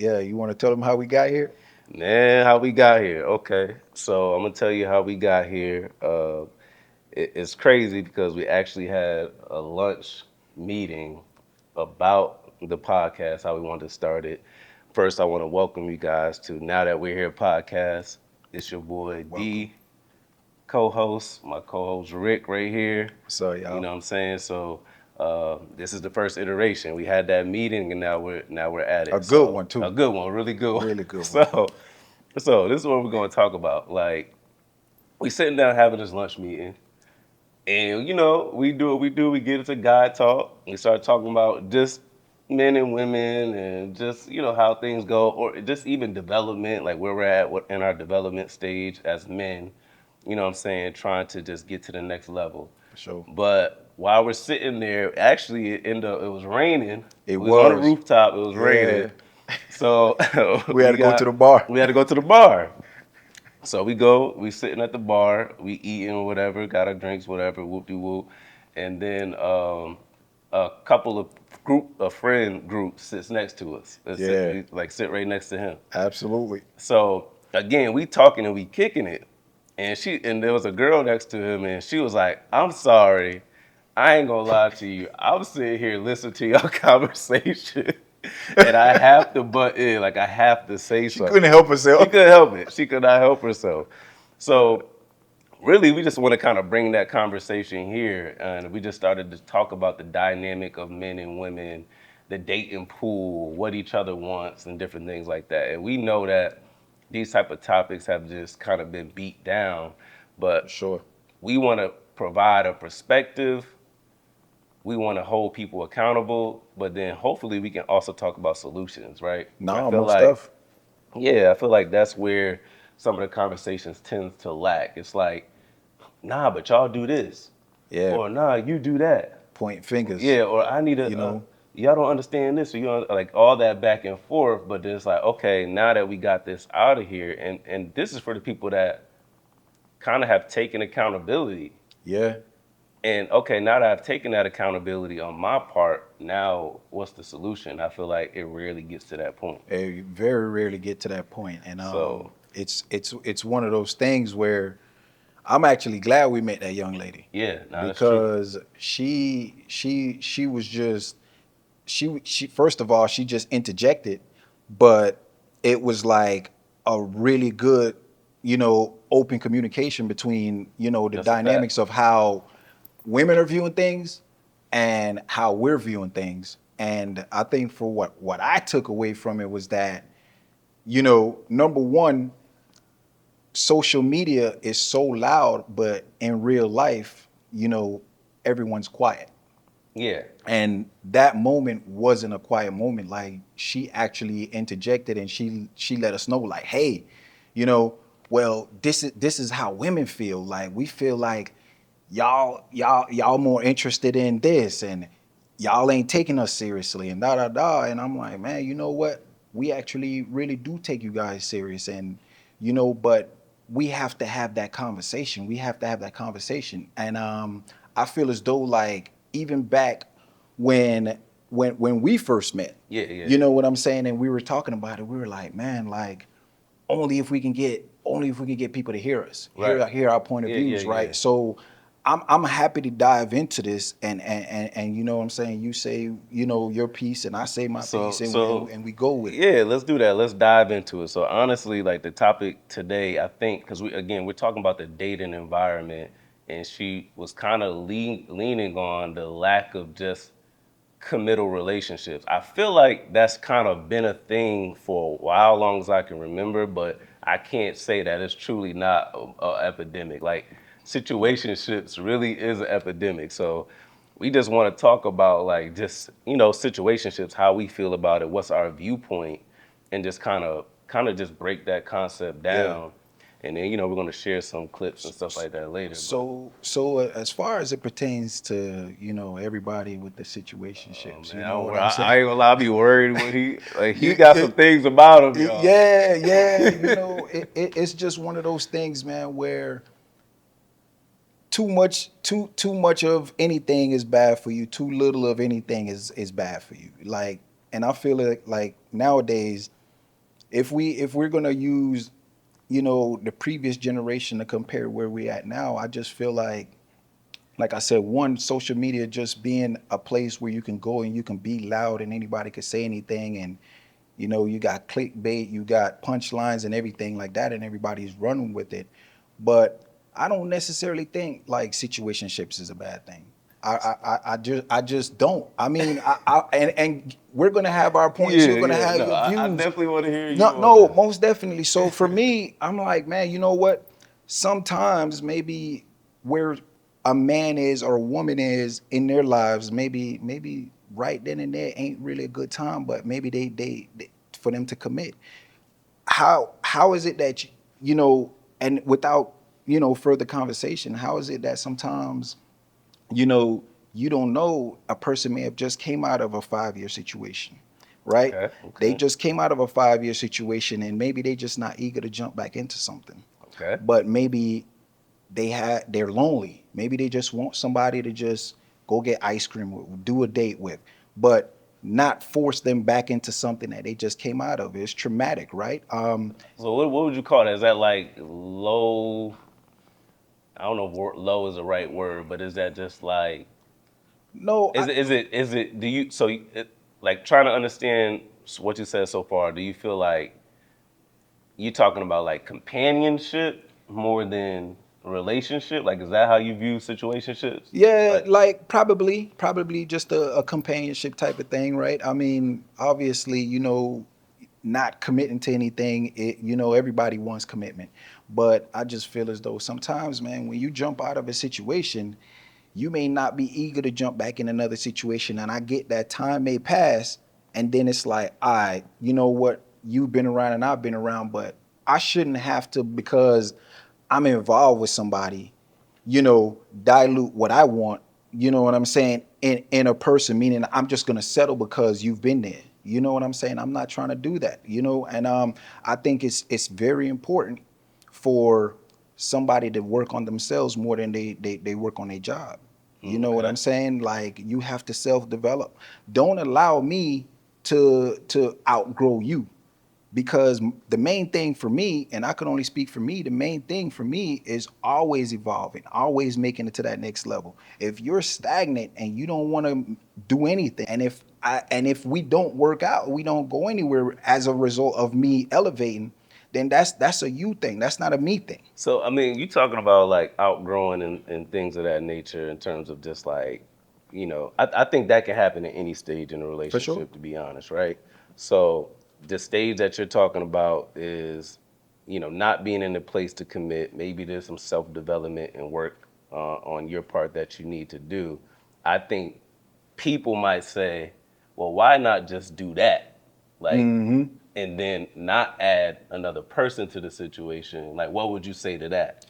Yeah, you want to tell them how we got here? Man, how we got here? Okay, so I'm gonna tell you how we got here. It's crazy because we actually had a lunch meeting about the podcast, how we wanted to start it. First, I want to welcome you guys to Now That We're Here podcast. It's your boy Welcome. D, co-host, my co-host Rick right here. What's up, You y'all? know what I'm saying? So this is the first iteration. We had that meeting, and now we're at A it. good So one a too. good one, really good one. Really good one. So this is what we're going to talk about. Like we sitting down having this lunch meeting, and we do what we do. We get into guy talk. We start talking about just men and women, and just how things go, or just even development, like where we're at in our development stage as men. You know what I'm saying? Trying to just get to the next level. For sure. But while we're sitting there, actually it was raining. It We was on the was. rooftop. It was raining. Yeah. So We had to go to the bar. we had to go to the bar. So we go, we sitting at the bar, we eating whatever, got our drinks, whatever, whoop de whoop, and then a couple of a friend group sits next to us. Yeah. Sit right next to him. Absolutely. So again, we talking and we kicking it, and there was a girl next to him, and she was like, "I'm sorry, I ain't gonna lie to you. I'm sitting here listening to your conversation, and I have to butt in, like I have to say She couldn't something." help She herself. couldn't help it. She could not help herself. So really, we just want to kind of bring that conversation here, and we just started to talk about the dynamic of men and women, the dating pool, what each other wants, and different things like that. And we know that these type of topics have just kind of been beat down, For but sure. we want to provide a perspective. We want to hold people accountable, but then hopefully we can also talk about solutions, right? I No, feel most like, stuff. yeah, I feel like that's where some of the conversations tend to lack. It's like, nah, but y'all do this, Yeah. or nah, you do that, Point fingers. yeah, or I need You know. y'all don't understand this, or like all that back and forth. But then it's like, okay, now that we got this out of here, and this is for the people that kind of have taken accountability. Yeah. And okay, now that I've taken that accountability on my part, now what's the solution? I feel like it rarely gets to that point. Very rarely get to that point, and So it's one of those things where I'm actually glad we met that young lady yeah, nah, that's true. because she was just she first of all she just interjected, but it was like a really good, open communication between, the That's a fact. dynamics of how women are viewing things and how we're viewing things. And I think for what I took away from it was that, number one, social media is so loud, but in real life, everyone's quiet. Yeah, And that moment wasn't a quiet moment. Like she actually interjected and she let us know, like, hey, you know, well, this is how women feel. Like we feel like y'all more interested in this and y'all ain't taking us seriously and da da da. And I'm like, man, you know what? We actually really do take you guys serious. And but we have to have that conversation. We have to have that conversation. And I feel as though like even back when when we first met, yeah, yeah, you know what I'm saying? And we were talking about it, we were like, man, like only if we can get people to hear us, right. hear our point of Yeah, yeah, views, yeah. right? So I'm happy to dive into this and you know what I'm saying, you say, your piece and I say my piece So and so and we go with it. yeah, let's do that. Let's dive into it. So honestly, like the topic today, I think, because we're talking about the dating environment, and she was kind of leaning on the lack of just committal relationships. I feel like that's kind of been a thing for a while, long as I can remember, but I can't say that it's truly not a epidemic. Like situationships really is an epidemic. So we just want to talk about like just situationships, how we feel about it, what's our viewpoint, and just kind of just break that concept Yeah. down. And then we're gonna share some clips and stuff like that later. But So as far as it pertains to everybody with the oh situationships, man, you know what I'm saying? I ain't gonna lie, I be worried when he You, got some things about him, y'all. yeah, yeah, it's just one of those things, man, where too much of anything is bad for you. Too little of anything is bad for you. Like, and I feel like nowadays, if we're gonna use, the previous generation to compare where we at now, I just feel like I said, one, social media just being a place where you can go and you can be loud and anybody could say anything, and you got clickbait, you got punchlines and everything like that, and everybody's running with it. But I don't necessarily think like situationships is a bad thing. I just don't. I mean, and we're gonna have our points. You're Yeah, gonna yeah. have No, your I views. definitely want to hear No, you on no, this. most definitely. So for me, I'm like, man, you know what? Sometimes maybe where a man is or a woman is in their lives, maybe right then and there ain't really a good time, but maybe they for them to commit. How is it that and without further conversation, how is it that sometimes you know, you don't know, a person may have just came out of a 5-year situation, right? Okay, They okay, just came out of a 5-year situation and maybe they just not eager to jump back into something. okay. But maybe they're lonely. Maybe they just want somebody to just go get ice cream with, do a date with, but not force them back into something that they just came out of. It's traumatic, right? So what would you call that? Is that like low? I don't know if low is the right word, but is that just like No, do you like trying to understand what you said so far? Do you feel like you talking about like companionship more than relationship? Like, is that how you view situationships? yeah, Like, like probably just a companionship type of thing, right? I mean, obviously, not committing to anything, everybody wants commitment. But I just feel as though sometimes, man, when you jump out of a situation, you may not be eager to jump back in another situation. And I get that time may pass, and then it's like, all right, you know what? You've been around and I've been around, but I shouldn't have to, because I'm involved with somebody, dilute what I want, you know what I'm saying, in a person, meaning I'm just gonna settle because you've been there. You know what I'm saying? I'm not trying to do that, and I think it's very important for somebody to work on themselves more than they work on their job. You know what okay. I'm saying? Like, you have to self-develop. Don't allow me to outgrow you, because the main thing for me, and I can only speak for me, the main thing for me is always evolving, always making it to that next level. If you're stagnant and you don't want to do anything, and if we don't work out, we don't go anywhere as a result of me elevating, then that's a you thing. That's not a me thing. So I mean, you talking about like outgrowing and things of that nature in terms of just like, I think that can happen at any stage in a For sure. relationship, to be honest, right? So the stage that you're talking about is, not being in a place to commit. Maybe there's some self development and work on your part that you need to do. I think people might say, well, why not just do that? Like, Hmm. and then not add another person to the situation. Like, what would you say to that?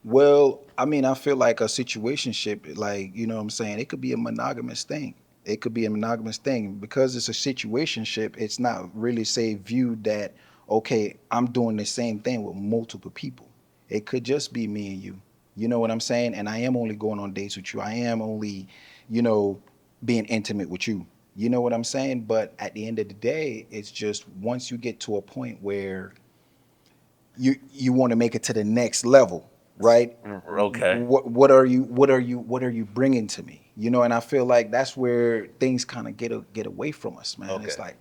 Well, I mean, I feel like a situationship, like, you know what I'm saying, it could be a monogamous thing. It could be a monogamous thing. Because it's a situationship, it's not really, say, viewed that, okay, I'm doing the same thing with multiple people. It could just be me and you. You know what I'm saying? And I am only going on dates with you. I am only, you know, being intimate with you. You know what I'm saying? But at the end of the day, it's just once you get to a point where you want to make it to the next level, right? Okay. What are you bringing to me, and I feel like that's where things kind of get away from us, man. It's Okay. like,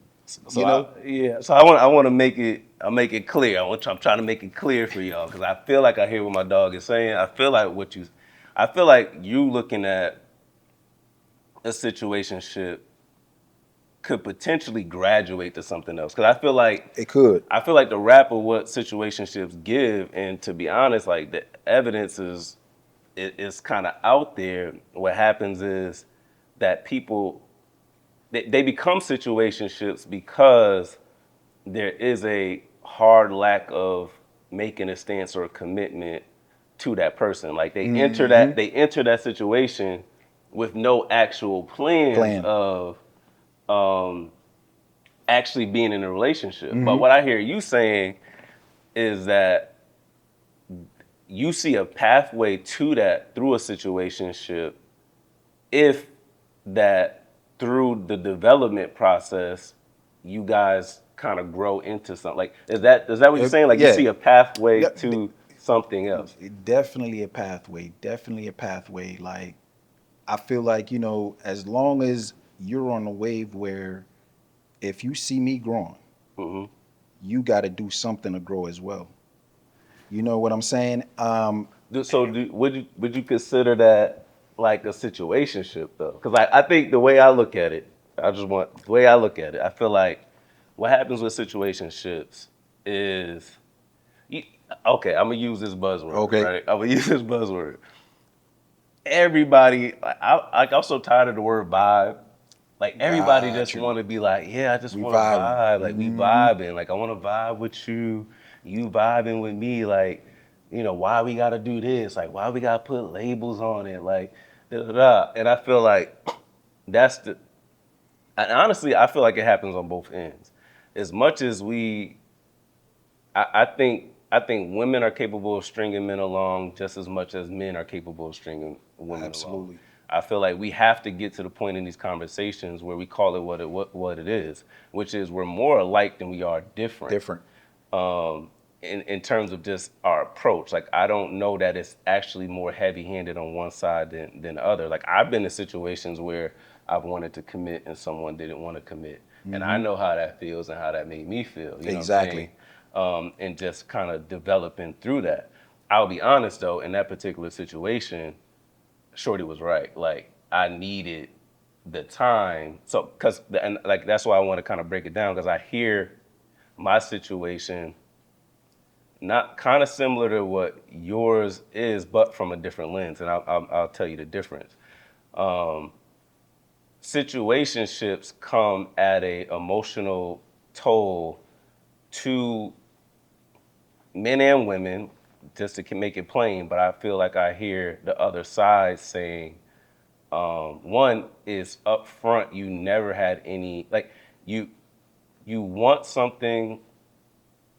So you know yeah. So I want to make it clear. I'm trying to make it clear for y'all because I feel like I hear what my dog is saying. I feel like you looking at a situationship could potentially graduate to something else. Because it could. I feel like the rap of what situationships give, and to be honest, like the evidence is kind of out there. What happens is that people they become situationships because there is a hard lack of making a stance or a commitment to that person. Like Hmm. they enter that situation with no actual plans Plan. of um, actually being in a relationship. But Hmm. what I hear you saying is that you see a pathway to that through a situationship if that through the development process you guys kind of grow into something? Like, is that what you're saying? Like, you Yeah. see a pathway Yeah, to something else? definitely a pathway. Definitely a pathway. Like I feel like, as long as you're on a wave where if you see me growing, Hmm. you got to do something to grow as well. You know what I'm saying? Would you consider that like a situationship though? Because I think the way I look at it, the way I look at it, I feel like what happens with situationships is you, okay. I'm gonna use this buzzword, Okay. right? I'm gonna use this buzzword. Everybody, I'm so tired of the word vibe. Like everybody Got just you. want to be like, yeah, I just We want to vibing. vibe. Like we Hmm. vibing. Like I want to vibe with you. You vibing with me. Like, why we gotta do this? Like why we gotta put labels on it? Like, da da da. And I feel like that's the. And honestly, I feel like it happens on both ends. As much as I think women are capable of stringing men along just as much as men are capable of stringing women along. Absolutely. I feel like we have to get to the point in these conversations where we call it what it is, which is we're more alike than we are different. Different. In terms of just our approach. Like I don't know that it's actually more heavy handed on one side than the other. Like I've been in situations where I've wanted to commit and someone didn't want to commit. And I Hmm. know how that feels and how that made me feel. You know what I'm saying? Exactly. And just kind of developing through that. I'll be honest though, in that particular situation, Shorty was right. Like I needed the time. So, and like that's why I want to kind of break it down because I hear my situation not kind of similar to what yours is, but from a different lens, and I'll tell you the difference. Um, Situationships come at a emotional toll to men and women, just to make it plain. But I feel like I hear the other side saying, one is up front, you never had any like you you want something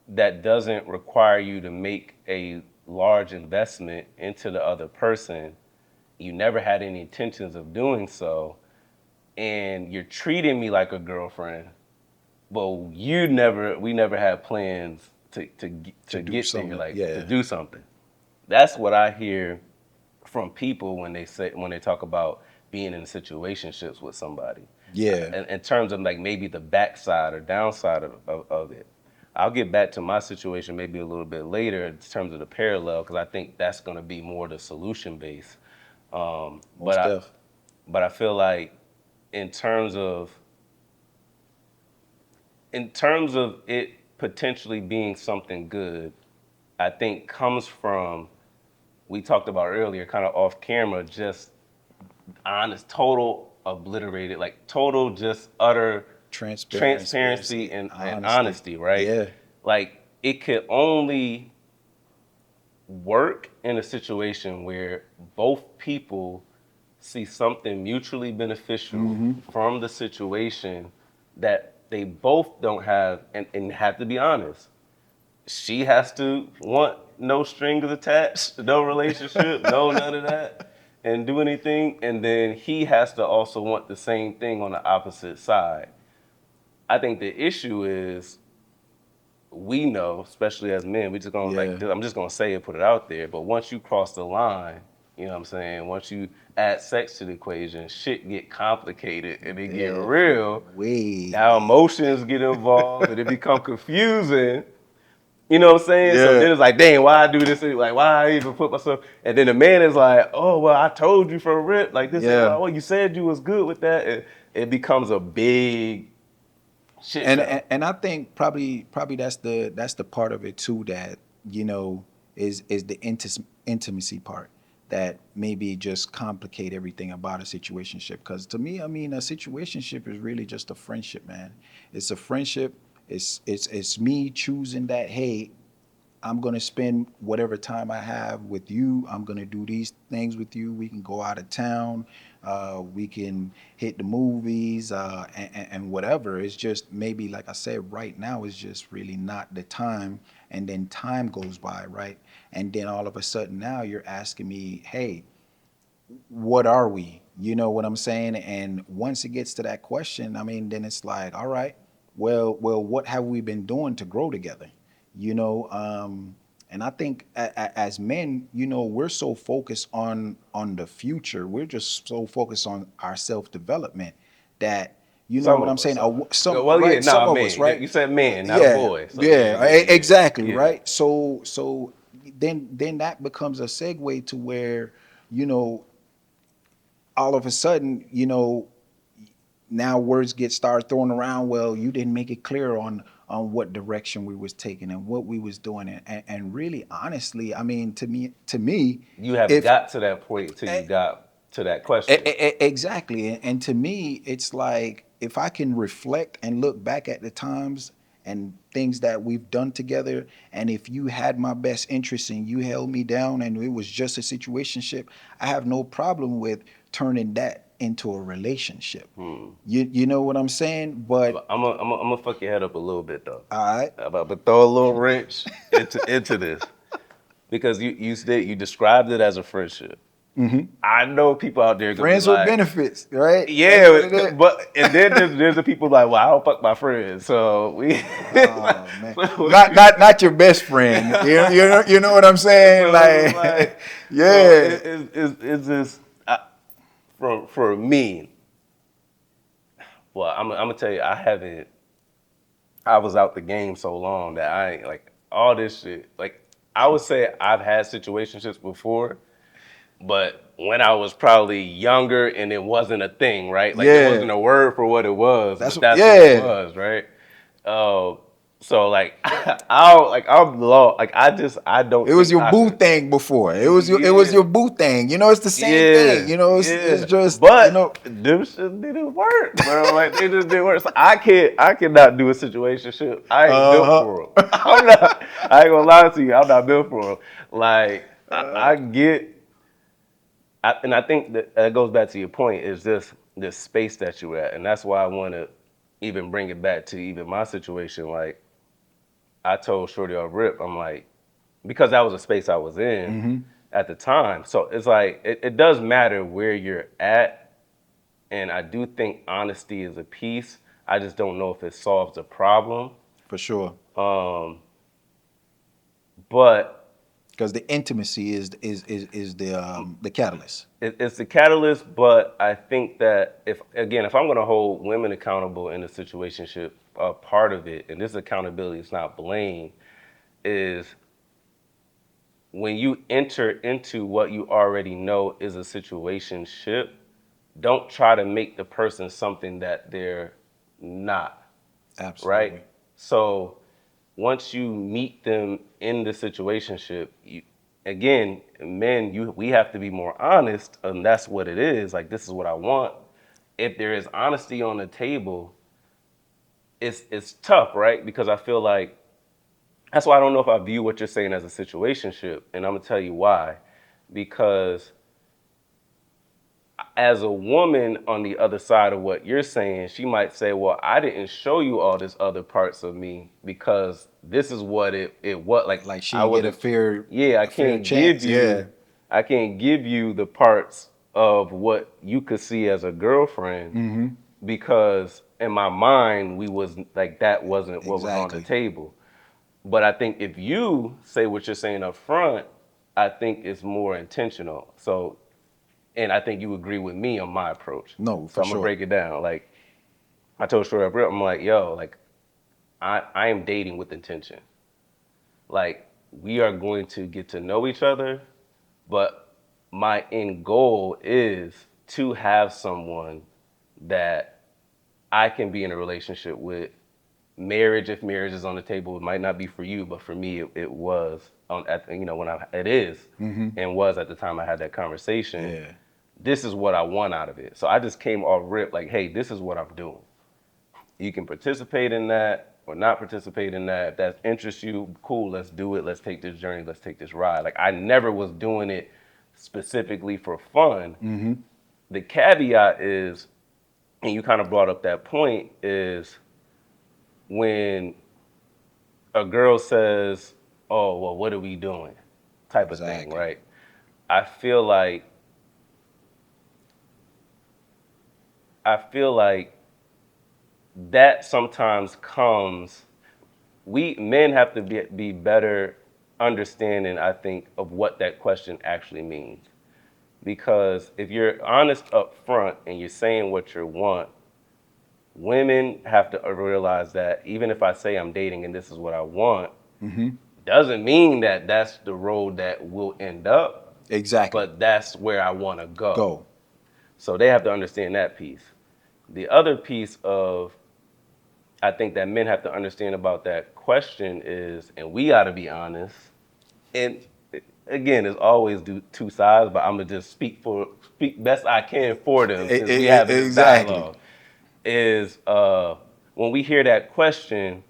that doesn't require you to make a large investment into the other person. You never had any intentions of doing so, and you're treating me like a girlfriend, but we never had plans To to do get there, something. like to Yeah. do something. That's what I hear from people when they talk about being in situationships with somebody. Yeah. In terms of like maybe the backside or downside of it. I'll get back to my situation maybe a little bit later in terms of the parallel because I think that's going to be more the solution base. Um, but Most I def. but I feel like in terms of in terms of it potentially being something good, I think comes from we talked about earlier, kind of off camera, just honest, total obliterated, like total, just utter transparency Transparency. and Honesty. honesty, right? Yeah. Like it could only work in a situation where both people see something mutually beneficial Hmm. from the situation that they both don't have and have to be honest. She has to want no strings attached, no relationship, no none of that, and do anything. And then he has to also want the same thing on the opposite side. I think the issue is we know, especially as men, we just gonna Yeah. like I'm just gonna say it, put it out there. But once you cross the line, you know what I'm saying? Once you add sex to the equation, shit get complicated and it get real. Now Definitely. emotions get involved and it become confusing. You know what I'm saying? So Yeah. then it's like, dang, why I do this? Like, why I even put myself? And then the man is like, oh, well, I told you from rip, like this ain't Yeah. well, you said you was good with that. It becomes a big shit and, show. and and I think probably that's the part of it too that you know is the intimacy part that maybe just complicate everything about a situationship. Because to me, I mean, a situationship is really just a friendship, man. It's a friendship. It's me choosing that. Hey, I'm going to spend whatever time I have with you. I'm going to do these things with you. We can go out of town. We can hit the movies and whatever. It's just maybe, like I said, right now is just really not the time. And then time goes by, right? And then all of a sudden now you're asking me, hey, what are we? You know what I'm saying? And once it gets to that question, I mean, then it's like, all right, well, what have we been doing to grow together? You know, and I think as men, you know, we're so focused on the future. We're just so focused on our self development that, you know Some what I'm of us saying? are. Some Well, yeah, right, no, some I of us, mean, right? you said man, not a Yeah, boy. So yeah, yeah, yeah, yeah, exactly, yeah. right. So then that becomes a segue to where, you know, all of a sudden, you know, now words get started thrown around. Well, you didn't make it clear on what direction we was taking and what we was doing, and really, honestly, I mean, to me, You haven't if got to that point until you got to that question. exactly, and to me, it's like if I can reflect and look back at the times and things that we've done together, and if you had my best interest and you held me down, and it was just a situationship, I have no problem with turning that into a relationship. You know what I'm saying? But I'm gonna fuck your head up a little bit though. all right, I'm about to throw a little wrench into this because you described it as a friendship. I know people out there gonna be friends with like, benefits, right? That's what yeah, it is. but and then there's the people like, well, I don't fuck my friends, so we. Oh man, so, not your best friend. You know what I'm saying? so it's Like, like, so yeah. it's just for me. Well, I'm gonna tell you, I haven't. I was out the game so long that I ain't like all this shit. Like I would say I've had situationships before, but when I was probably younger and it wasn't a thing, right? Like there Yeah, wasn't a word for what it was, that's but what. that's what it Yeah, was, right? Uh, so like I'm low. Like I it don't was think your I boo could. thing before. It was Yeah, your boo thing. You know, it's the same thing. yeah, You know, it's yeah. just, you know. But them shit didn't work, bro. Like they just didn't work. So I cannot do a situationship. I ain't built Uh for them. I'm not. I ain't gonna lie to you. I'm not built for them. Like huh. I get, and I think that goes back to your point. Is this space that you're at, and that's why I want to even bring it back to even my situation. Like I told Shorty off rip, I'm like, because that was a space I was in at the time. So it's like it does matter where you're at, and I do think honesty is a piece. I just don't know if it solves the problem. For sure. Um, but Because the intimacy is the catalyst. it's the catalyst. But I think that if I'm going to hold women accountable in a situationship, part of it, and this accountability is not blame, is when you enter into what you already know is a situationship, don't try to make the person something that they're not, right? Absolutely. So once you meet them in the situationship, again, men, we have to be more honest, and that's what it is. Like this is what I want. If there is honesty on the table, it's tough, right? Because I feel like that's why I don't know if I view what you're saying as a situationship, and I'm gonna tell you why. Because as a woman on the other side of what you're saying, she might say, "Well, I didn't show you all this other parts of me because this is what it was like. Like she I didn't get a wasn't. fair Yeah, chance. Yeah. I can't give you the parts of what you could see as a girlfriend because in my mind we was like that wasn't what was on the Exactly. table. But I think if you say what you're saying up front, I think it's more intentional. So and I think you agree with me on my approach. No, So for I'm gonna sure. break it down. Like I told Short up real, I'm like, yo, like I am dating with intention. Like we are going to get to know each other, but my end goal is to have someone that I can be in a relationship with. Marriage, if marriage is on the table, it might not be for you, but for me, it was on at when it is and was at the time I had that conversation. Yeah. This is what I want out of it. So I just came off rip like, hey, this is what I'm doing. You can participate in that or not participate in that. If that interests you, cool, let's do it. Let's take this journey. Let's take this ride. Like I never was doing it specifically for fun. The caveat is, and you kind of brought up that point, is when a girl says, oh, well, what are we doing? Type of thing, Exactly. right? I feel like I feel like that sometimes comes. We men have to be better understanding, I think, of what that question actually means. Because if you're honest up front and you're saying what you want, women have to realize that even if I say I'm dating and this is what I want, doesn't mean that that's the road that will end up, Exactly. but that's where I want to go. Go. So they have to understand that piece. The other piece of I think that men have to understand about that question is, and we got to be honest. And again, there's always two sides, but I'm gonna just speak best I can for them since we having this Exactly. dialogue. Is when we hear that question,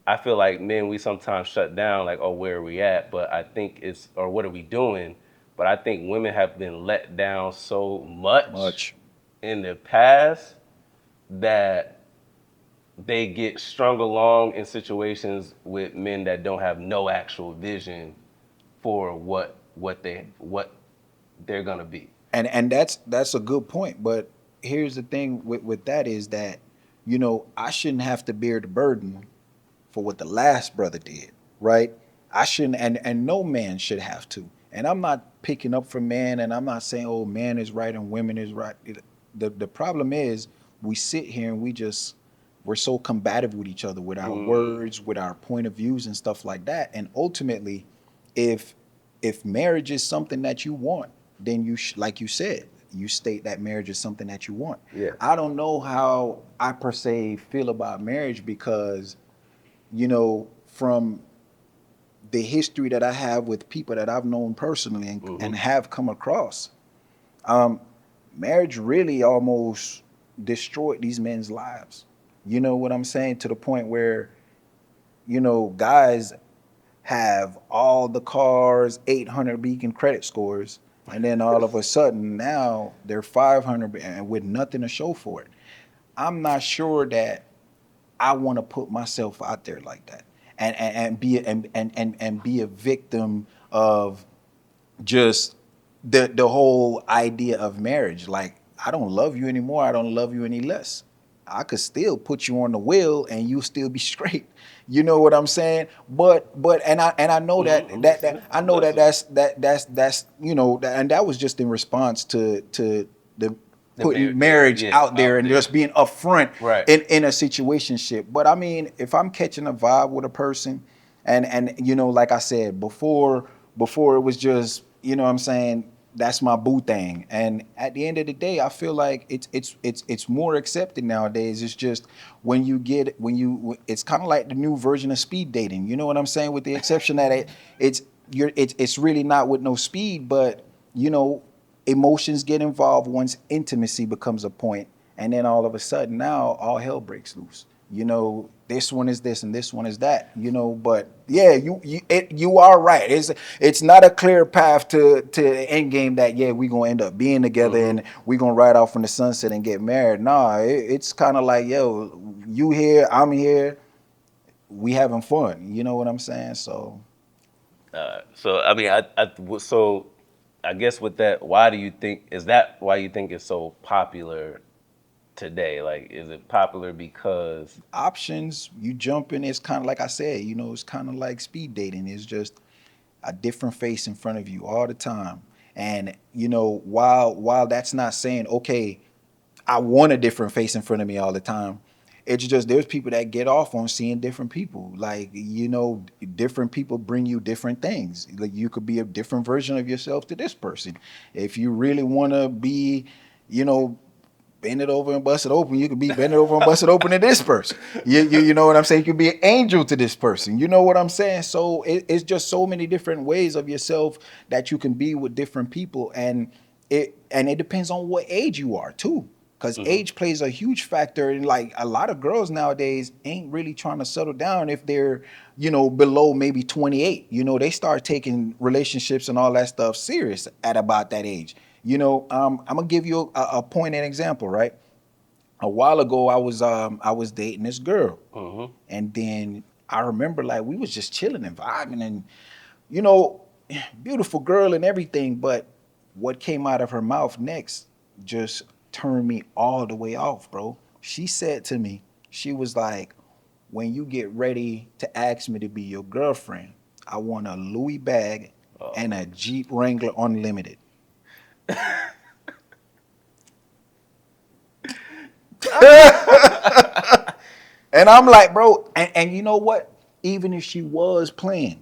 I feel like men we sometimes shut down like, oh, where are we at? But I think it's or what are we doing? But I think women have been let down so much Much. in the past that they get strung along in situations with men that don't have no actual vision for what they're gonna be. And that's a good point. But here's the thing with that is that, I shouldn't have to bear the burden for what the last brother did, right? I shouldn't, and no man should have to. And I'm not picking up for men, and I'm not saying, oh, man is right and women is right. The problem is we sit here and we're so combative with each other, with our Mm, words, with our point of views and stuff like that. And ultimately, if if marriage is something that you want, then like you said, you state that marriage is something that you want. yeah. I don't know how I per se feel about marriage because, from the history that I have with people that I've known personally and Hmm. have come across, marriage really almost destroyed these men's lives. You know what I'm saying? To the point where, guys have all the cars, 800 beacon credit scores, and then all of a sudden now they're 500 and with nothing to show for it. I'm not sure that I want to put myself out there like that and be a victim of just the whole idea of marriage. Like, I don't love you anymore. I don't love you any less. I could still put you on the wheel and you still be straight. You know what I'm saying? But and I know Hmm. that I'm that that listening. I I'm know that listening. that's and that was just in response to the The putting marriage, marriage yeah, out there out and there. just being upfront Right. in a situationship. But I mean, if I'm catching a vibe with a person, and like I said before it was just, what I'm saying, that's my boo thing. And at the end of the day, I feel like it's more accepted nowadays. It's just it's kind of like the new version of speed dating. You know what I'm saying? With the exception that it's it's really not with no speed, but you know emotions get involved once intimacy becomes a point, and then all of a sudden now all hell breaks loose. This one is this and this one is that. But yeah, you are right. It's not a clear path to the end game that, yeah, we gonna end up being together Hmm. and we gonna ride off in the sunset and get married. Nah, it's kind of like, yo, you here, I'm here, we having fun. You know what I'm saying? So So I mean, so I guess with that, why do you think is that why you think it's so popular today? Like, is it popular because? options, you jump in, it's kind of like I said, it's kind of like speed dating. It's just a different face in front of you all the time. And while that's not saying, okay, I want a different face in front of me all the time. It's just there's people that get off on seeing different people. Like, different people bring you different things. Like, you could be a different version of yourself to this person. If you really want to be, you know, bend it over and bust it open, you could be bend it over and bust it open to this person. You know what I'm saying? You could be an angel to this person. You know what I'm saying? So it's just so many different ways of yourself that you can be with different people, and it depends on what age you are too. Because Hmm. age plays a huge factor. And like, a lot of girls nowadays ain't really trying to settle down if they're, below maybe 28. They start taking relationships and all that stuff serious at about that age. I'm gonna give you a point and example, right? A while ago, I was dating this girl, Hmm. and then I remember, like, we was just chilling and vibing, and you know, beautiful girl and everything, but what came out of her mouth next just turned me all the way off, bro. She said to me, She was like, when you get ready to ask me to be your girlfriend, I want a Louis bag and Oh, a Jeep Wrangler Unlimited. And I'm like, bro, and you know what? Even if she was playing,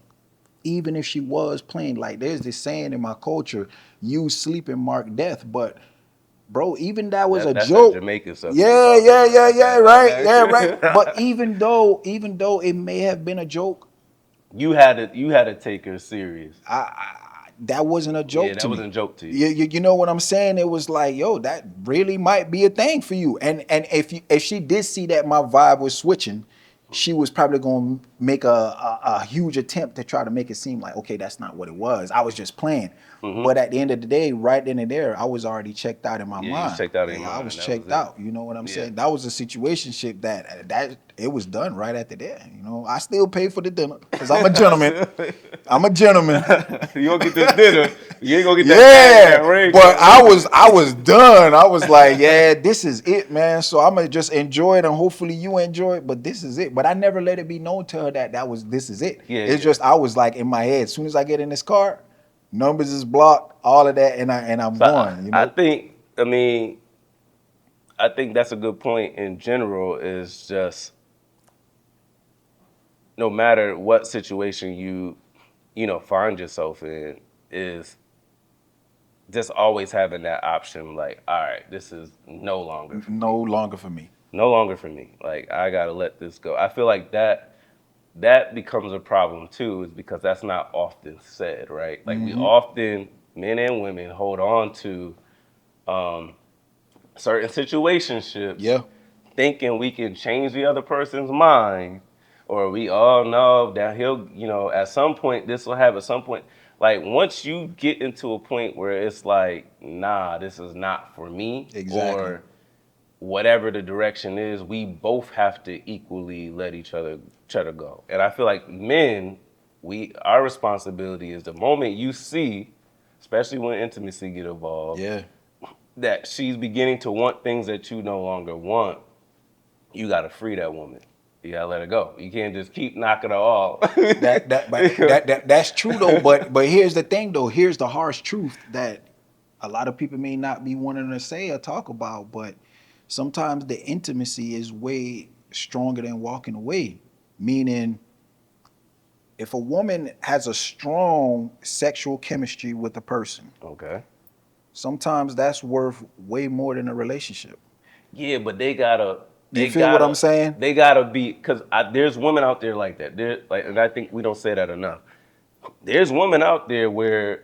even if she was playing, like there's this saying in my culture, you sleeping mark death. But bro, even that was a that's that joke. Jamaican stuff you be Yeah, talking yeah, about. yeah, yeah, right, yeah, right. But Okay. even though it may have been a joke, You had to take her serious. that wasn't a Yeah, joke to that me. wasn't a joke to you. You know what I'm saying? It was like, yo, that really might be a thing for you. And if she did see that my vibe was switching, she was probably going to make a huge attempt to try to make it seem like, okay, that's not what it was. I was just playing. Hmm. But at the end of the day, right then and there, I was already checked out in my Yeah, you was mind. checked out of your Yeah, I was mind. That was checked it. out. You know what I'm Yeah. saying? That was a situationship that it was done right after there. You know, I still pay for the dinner because I'm a gentleman. I'm a gentleman. You gonna get this dinner. You ain't gonna get that bag and that Yeah, ring. but I was done. I was like, yeah, this is it, man. So I'm gonna just enjoy it, and hopefully you enjoy it. But this is it. But I never let it be known to her that this is it. Yeah, It's yeah. just I was like in my head. As soon as I get in this car, numbers is blocked, all of that, and I'm So I, going. You I know, think, I mean, I think that's a good point in general. Is just no matter what situation you find yourself in, is just always having that option. Like, all right, this is no longer for no me. longer for me. No longer for me. Like, I gotta let this go. I feel like that becomes a problem too, is because that's not often said, right? Like, we often, men and women, hold on to certain situationships Yeah, thinking we can change the other person's mind, or we all know that he'll, at some point this will have at some point. Like, once you get into a point where it's like, nah, this is not for me, exactly. or whatever the direction is, we both have to equally let each other go. And I feel like men, our responsibility is the moment you see, especially when intimacy get involved, Yeah, that she's beginning to want things that you no longer want, you gotta free that woman. You gotta let her go. You can't just keep knocking her off. that's true though. But here's the thing though. Here's the harsh truth that a lot of people may not be wanting to say or talk about. But sometimes the intimacy is way stronger than walking away. Meaning, if a woman has a strong sexual chemistry with a person, Okay. sometimes that's worth way more than a relationship. Yeah, but they gotta, You they feel what I'm gotta, saying? they gotta be, because there's women out there like that. And I think we don't say that enough. There's women out there where,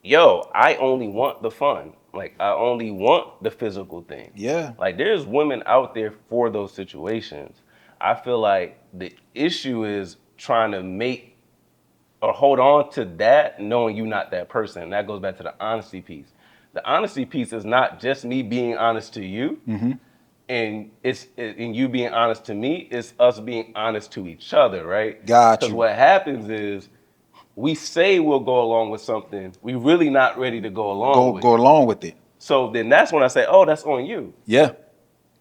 yo, I only want the fun. Like, I only want the physical thing. Yeah, Like, there's women out there for those situations. I feel like the issue is trying to make or hold on to that, knowing you're not that person. And that goes back to the honesty piece. The honesty piece is not just me being honest to you, and and you being honest to me. It's us being honest to each other, right? got Because you. what happens is we say we'll go along with something, we really not ready to go along with Go it. along with it. So then that's when I say, oh, that's on you. Yeah.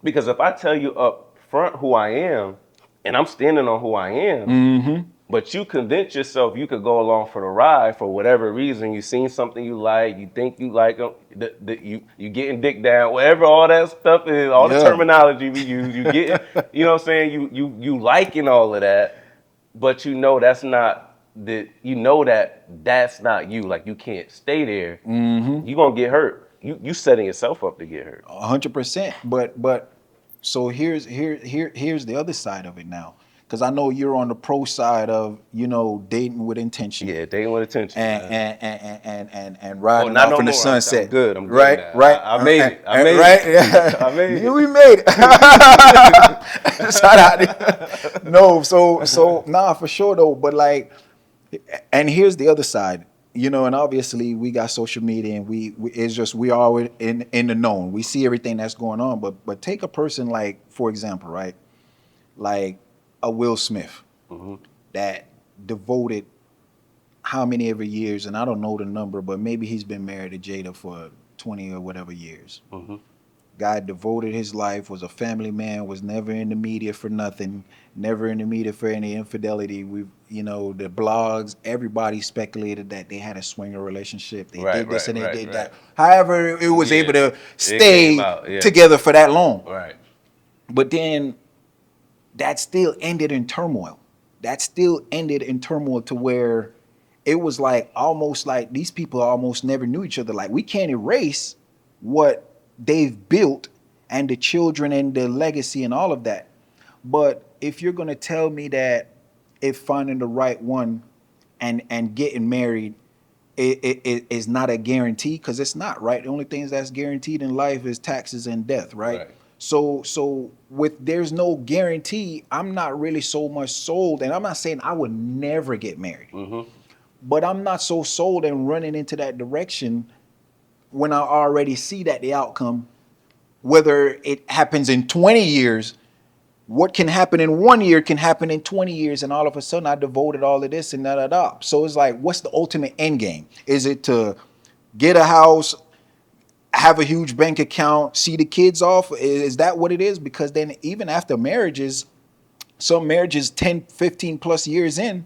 Because if I tell you up front who I am, and I'm standing on who I am, but you convince yourself you could go along for the ride for whatever reason. You seen something you like, you think you like them, you getting dick down, whatever all that stuff is, all the Yeah. terminology we use. You get, what I'm saying? You liking all of that, but that's not that's not you. Like, you can't stay there. You gonna get hurt. You setting yourself up to get hurt. 100%. But so here's the other side of it now, because I know you're on the pro side of dating with intention Yeah, dating with attention, and man. and Oh, riding not off no in the more. I'm sunset. good. I'm good Right, now. right, I made it. I made right. it. I Yeah, made nigga, it. we made it. Shout out. No, so nah, for sure though. But like, and here's the other side, and obviously we got social media, and we it's just we are in the known. We see everything that's going on. But take a person like, for example, right, like a Will Smith Hmm. that devoted how many ever years, and I don't know the number, but maybe he's been married to Jada for 20 or whatever years. Hmm. Guy devoted his life, was a family man, was never in the media for nothing, never in the media for any infidelity. We, you know, the blogs, everybody speculated that they had a swinger relationship. They Right, did this right, and they right, did right. that. However, it was able Yeah, to it came stay out. Yeah, together for that long. right. But then that still ended in turmoil. That still ended in turmoil to where it was like almost like these people almost never knew each other. Like we can't erase what they've built and the children and the legacy and all of that. But if you're gonna tell me that if finding the right one and getting married it is not a guarantee, because it's not, right? The only things that's guaranteed in life is taxes and death, right? Right. So with there's no guarantee, I'm not really so much sold, and I'm not saying I would never get married, Mm-hmm. but I'm not so sold and running into that direction when I already see that the outcome, whether it happens in 20 years, what can happen in 1 year can happen in 20 years, and all of a sudden I devoted all of this and da da da. So it's like, what's the ultimate end game? Is it to get a house, have a huge bank account, see the kids off? Is that what it is? Because then even after marriages, some marriages 10, 15 plus years in,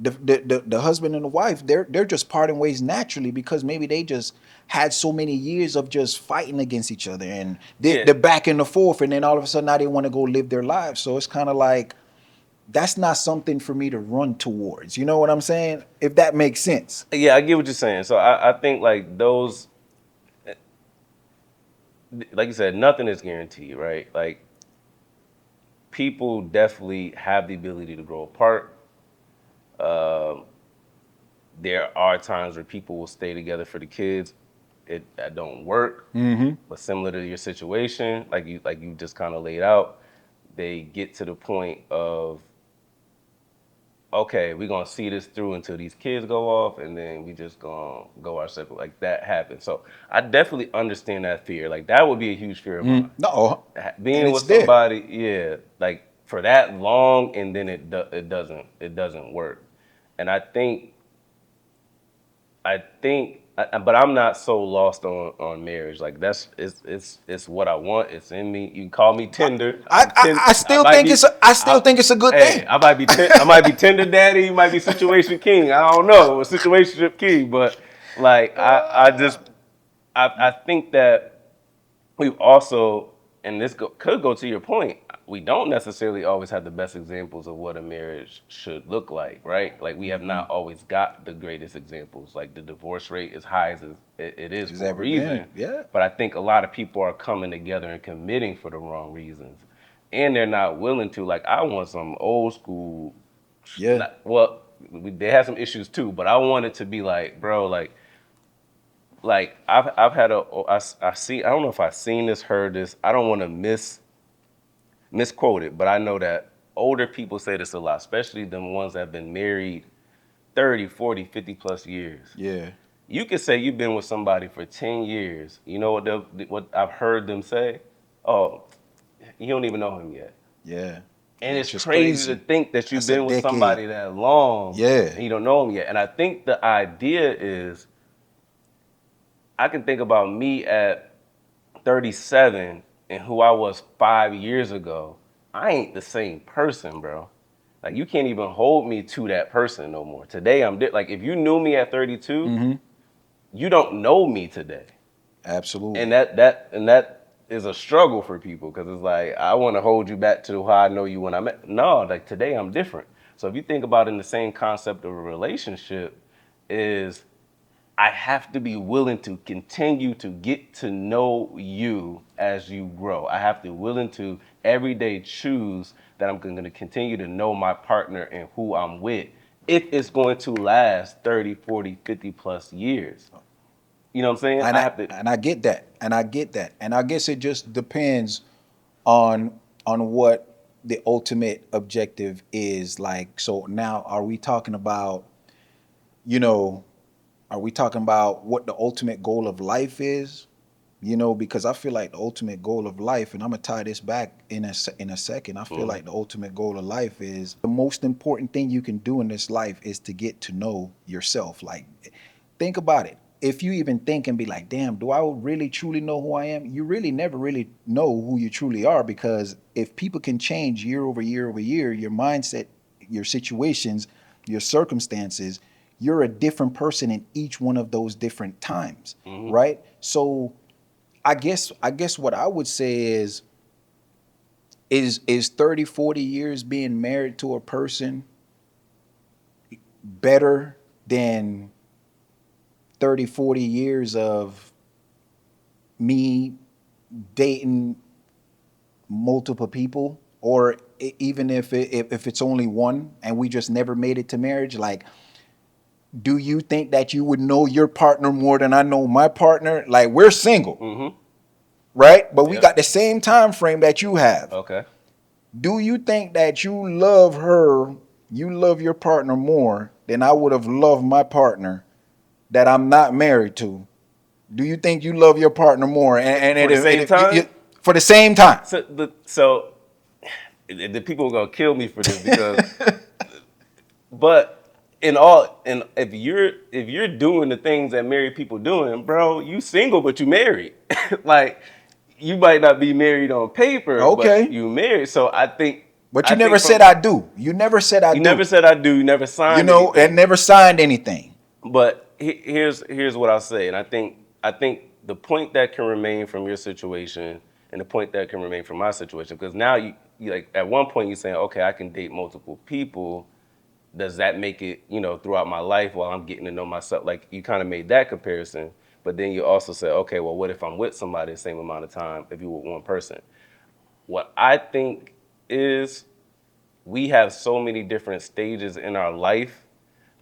the husband and the wife, they're just parting ways naturally, because maybe they just had so many years of just fighting against each other, and Yeah, they're back and the forth, and then all of a sudden now they want to go live their lives. So it's kind of like that's not something for me to run towards. You know what I'm saying? If that makes sense. yeah, I get what you're saying. So I think like those, like you said, nothing is guaranteed, right? Like people definitely have the ability to grow apart. Um, there are times where people will stay together for the kids. It that don't work. Mm-hmm. But similar to your situation, like you just kind of laid out, they get to the point of okay, we're gonna see this through until these kids go off, and then we just gonna go our separate. Like that happens. So I definitely understand that fear. Like that would be a huge fear of mine. No, and Being it's with there. somebody, yeah, like for that long, and then it doesn't work. And but I'm not so lost on marriage. Like that's it's what I want. It's in me. You can call me tender. I, I, I I still might think be. I still I, think it's a good hey, thing. I might be tender daddy. You might be situation king. I don't know, a situationship king. But like I think that we've also, and could go to your point, we don't necessarily always have the best examples of what a marriage should look like, right? Like we have Mm-hmm. not always got the greatest examples. Like the divorce rate is high as it is It's for a ever been. reason, Yeah. but I think a lot of people are coming together and committing for the wrong reasons, and they're not willing to. Like I want some old school, Yeah. well, they have some issues too, but I want it to be like, bro, like I've had I see, I don't know if I've seen this, heard this. I don't want to misquote it, but I know that older people say this a lot, especially the ones that have been married 30, 40, 50 plus years. Yeah. You could say you've been with somebody for 10 years. You know what I've heard them say? Oh, you don't even know him yet. Yeah. And it's Which is crazy to crazy. think that you've That's a been with decade. somebody that long Yeah. and you don't know him yet. And I think the idea is I can think about me at 37 and who I was 5 years ago. I ain't the same person, bro. Like you can't even hold me to that person no more. Today like if you knew me at 32, Mm-hmm. you don't know me today. And Absolutely. that is a struggle for people because it's like I want to hold you back to how I know you when I met. No, like today I'm different. So if you think about it in the same concept of a relationship, is I have to be willing to continue to get to know you as you grow. I have to be willing to every day choose that I'm going to continue to know my partner and who I'm with if it's going to last 30, 40, 50 plus years. You know what I'm saying? And I I have to. and I get that. And I get that. And I guess it just depends on what the ultimate objective is. Like, so now are we talking about, you know, are we talking about what the ultimate goal of life is? You know, because I feel like the ultimate goal of life, and I'm gonna tie this back in a second. I feel Mhm. like the ultimate goal of life is the most important thing you can do in this life is to get to know yourself. Like, think about it. if you even think and be like, damn, do I really truly know who I am? You really never really know who you truly are, because if people can change year over year over year, your mindset, your situations, your circumstances, you're a different person in each one of those different times, Hmm. right? So I guess what I would say is 30, 40 years being married to a person better than 30, 40 years of me dating multiple people, or even if it's only one and we just never made it to marriage. Like, do you think that you would know your partner more than I know my partner? Like, we're single, Hmm. right? But we Yep. got the same time frame that you have. Okay. Do you think that you love your partner more than I would have loved my partner that I'm not married to? Do you think you love your partner more, and For the same you, time. for the same time? So the people are gonna kill me for this because, but in all, and if you're doing the things that married people doing, bro, you single but you married. Like, you might not be married on paper, but Okay, you married. So I think but I you never think said from I do. You never said I you never do. said I do, you never You signed know, and anything. never signed anything. But here's what I'll say, and I think the point that can remain from your situation and the point that can remain from my situation, because now you like at one point you're saying, okay, I can date multiple people. Does that make it, throughout my life while I'm getting to know myself? Like, you kind of made that comparison, but then you also said, okay, well, what if I'm with somebody the same amount of time if you were one person? What I think is we have so many different stages in our life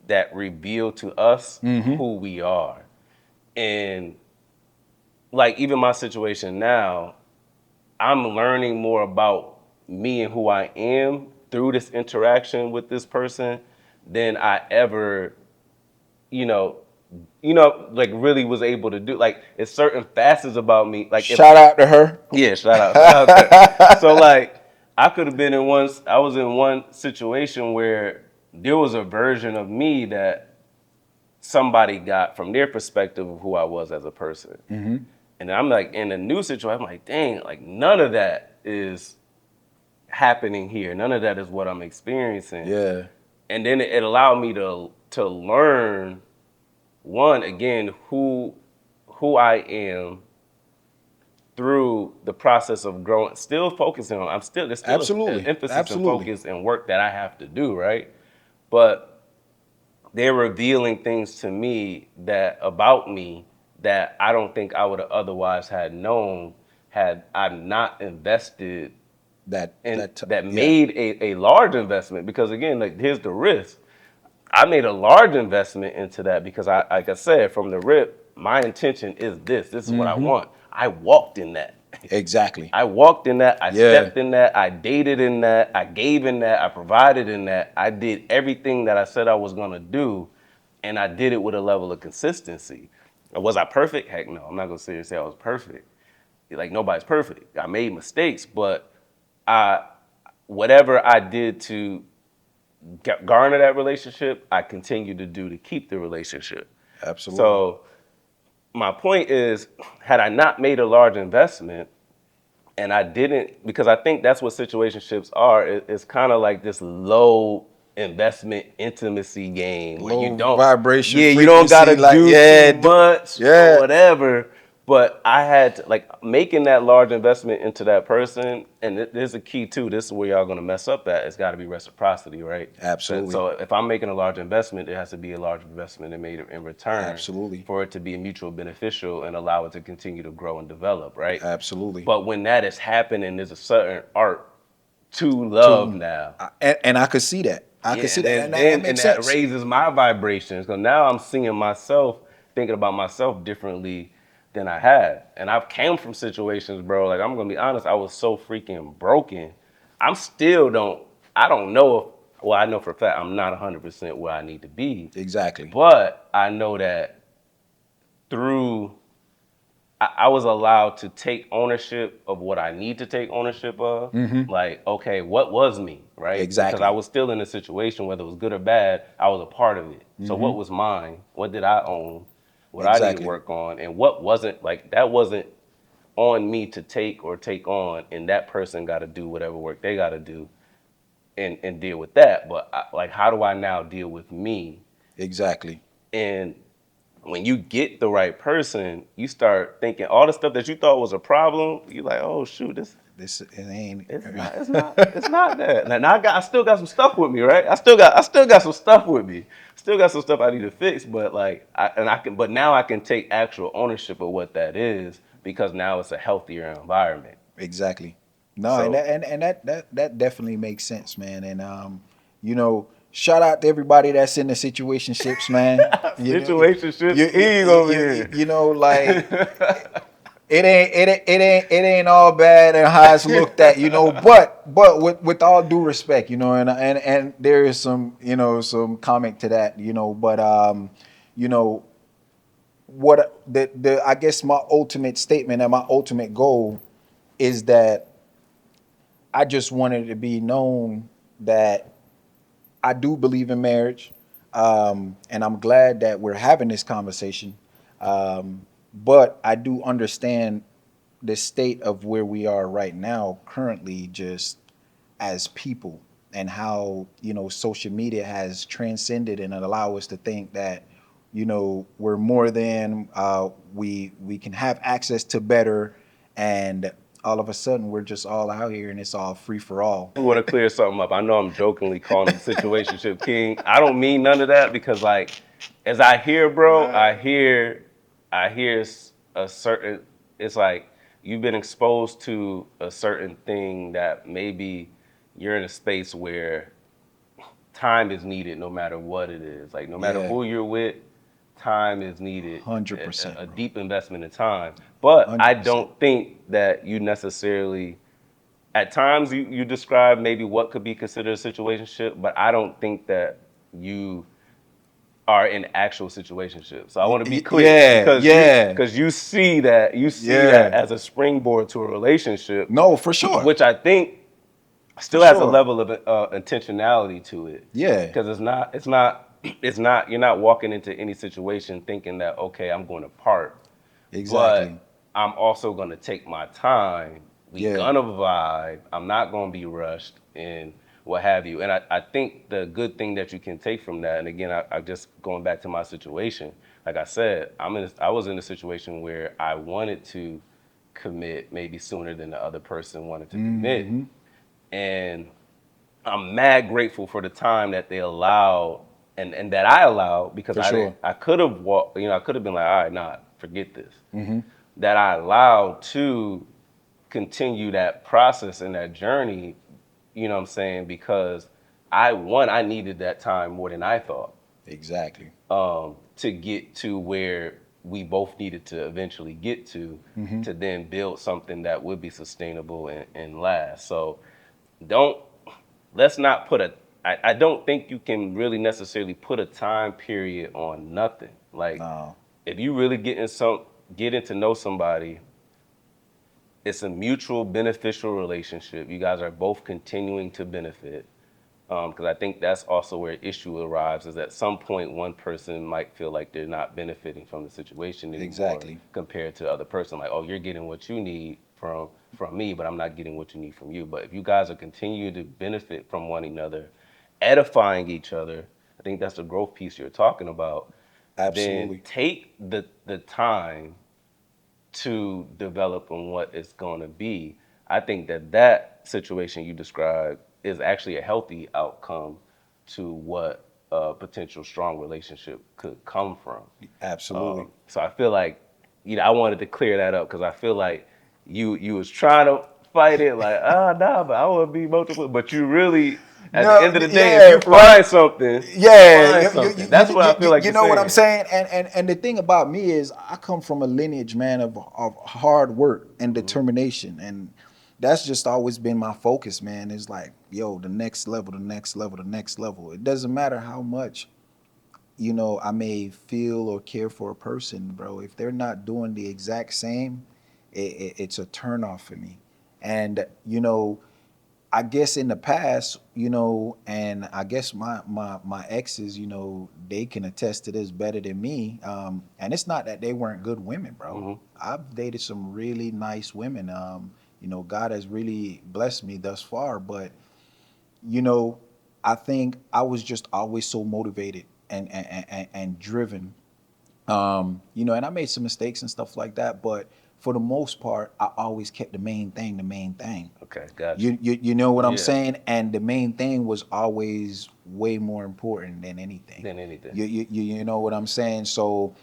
that reveal to us Mm-hmm. who we are. And like, even my situation now, I'm learning more about me and who I am through this interaction with this person than I ever, you know, like really was able to do. Like, it's certain facets about me. Like, if Shout out to her. yeah, shout out there. So like, I was in one situation where there was a version of me that somebody got from their perspective of who I was as a person. Mm-hmm. And I'm like, in a new situation, I'm like, dang, like none of that is happening here. None of that is what I'm experiencing. Yeah, And then it allowed me to learn, one, again, who I am through the process of growing, still focusing on, there's still an absolutely, emphasis and absolutely. focus and work that I have to do, right? But they're revealing things to me that about me that I don't think I would have otherwise had known had I not invested and that Yeah, made a large investment. Because again, like, here's the risk. I made a large investment into that because like I said, from the rip, my intention is this. This is what I mm-hmm, want. I walked in that. exactly. I walked in that. I Yeah, stepped in that. I dated in that. I gave in that. I provided in that. I did everything that I said I was gonna do, and I did it with a level of consistency. Was I perfect? Heck no. I'm not gonna sit here and say I was perfect. Like, nobody's perfect. I made mistakes, but I whatever I did to garner that relationship, I continue to do to keep the relationship. absolutely. So my point is, had I not made a large investment, and I didn't, because I think that's what situationships are. It's kind of like this low investment intimacy game where you Low don't, vibration yeah, you don't frequency, gotta like, do too yeah, much or yeah, whatever. But I had to, like, making that large investment into that person, and there's a key too. This is where y'all gonna mess up at. It's got to be reciprocity, right? absolutely, So if I'm making a large investment, it has to be a large investment and made in return absolutely, for it to be mutual beneficial and allow it to continue to grow and develop, right? absolutely. But when that is happening, there's a certain art to love To now. and I could see that. I Yeah, could see and that, then, and that then and makes that sense. raises my vibrations. So now I'm seeing myself, thinking about myself differently than I had. And I've came from situations, bro. Like, I'm gonna be honest, I was so freaking broken. I'm still don't. I don't know if. Well, I know for a fact I'm not 100% where I need to be, Exactly. but I know that through I was allowed to take ownership of what I need to take ownership of. Mm-hmm. Like, okay, what was me, right? Because I Exactly. was still in a situation, whether it was good or bad, I was a part of it. So Mm-hmm. what was mine? What did I own? what I need to Exactly. work on, and what wasn't like that wasn't on me to take or take on, and that person got to do whatever work they got to do and deal with that. But like, how do I now deal with me? Exactly. And when you get the right person, you start thinking all the stuff that you thought was a problem. You're like, oh shoot, this This it ain't. it's not that. Now I still got some stuff with me, right? I still got some stuff with me. Still got some stuff I need to fix, but like but now I can take actual ownership of what that is because now it's a healthier environment. Exactly. No, and So that definitely makes sense, man. And shout out to everybody that's in the situationships, man. situationship king over here. Like it ain't all bad and how it's looked at, but with all due respect, and there is some, some comment to that, but you know, what the I guess my ultimate statement and my ultimate goal is that I just wanted to be known that I do believe in marriage, and I'm glad that we're having this conversation. But I do understand the state of where we are right now, currently, just as people, and how social media has transcended and allow us to think that we're more than we can have access to better, and all of a sudden we're just all out here and it's all free for all. I want to clear something up. I know I'm jokingly calling him the situationship king. I don't mean none of that because, like, as I hear, bro, I hear a certain. It's like you've been exposed to a certain thing that maybe you're in a space where time is needed, no matter what it is. Like, no matter Yeah, who you're with, time is needed. 100%, A bro. deep investment in time. But I 100%. don't think that you necessarily at times you describe maybe what could be considered a situationship, but I don't think that you are in actual situationship. So I want to be clear Yeah, yeah, because you see that yeah. as a springboard to a relationship, No, for sure, which I think for still has a sure. level of intentionality to it Yeah, because it's not you're not walking into any situation thinking that okay, I'm going to part, exactly. but I'm also going to take my time. We Yeah, gonna vibe. I'm not going to be rushed and what have you. And I think the good thing that you can take from that, and again, I just going back to my situation. Like I said, I was in a situation where I wanted to commit maybe sooner than the other person wanted to commit, hmm, and I'm mad grateful for the time that they allowed and that I allowed because for sure. I could have walked, I could have been like, all right, nah, forget this. Hmm. That I allowed to continue that process and that journey, you know what I'm saying? Because I needed that time more than I thought Exactly. to get to where we both needed to eventually get Hmm. to then build something that would be sustainable and last. So don't let's not put a I don't think you can really necessarily put a time period on nothing. Like No, if you really getting to know somebody, it's a mutual beneficial relationship. You guys are both continuing to benefit. Because I think that's also where issue arrives is at some point one person might feel like they're not benefiting from the situation anymore exactly. compared to the other person. Like, oh, you're getting what you need from me, but I'm not getting what you need from you. But if you guys are continuing to benefit from one another, edifying each other, I think that's the growth piece you're talking about. Then Absolutely. take the time to develop on what it's going to be. I think that situation you described is actually a healthy outcome to what a potential strong relationship could come from. Absolutely. So I feel like, I wanted to clear that up because I feel like you was trying to fight it like, nah, but I want to be multiple. But you really, at the No, end of the day, if yeah, you right. find something, you Yeah, find something. you, That's what I feel like you you're know what I'm saying. saying? And the thing about me is I come from a lineage, man, of hard work and Hmm. determination. And that's just always been my focus, man. It's like, yo, the next level, the next level, the next level. It doesn't matter how much, I may feel or care for a person, bro. If they're not doing the exact same, it's a turnoff for me. And, I guess in the past, and I guess my exes, they can attest to this better than me. And it's not that they weren't good women, bro. Hmm. I've dated some really nice women. God has really blessed me thus far, but you know, I think I was just always so motivated and driven. And I made some mistakes and stuff like that, but for the most part, I always kept the main thing. Okay, got You know what you. I'm Yeah, saying? And the main thing was always way more important than anything. than anything. You know what I'm saying? So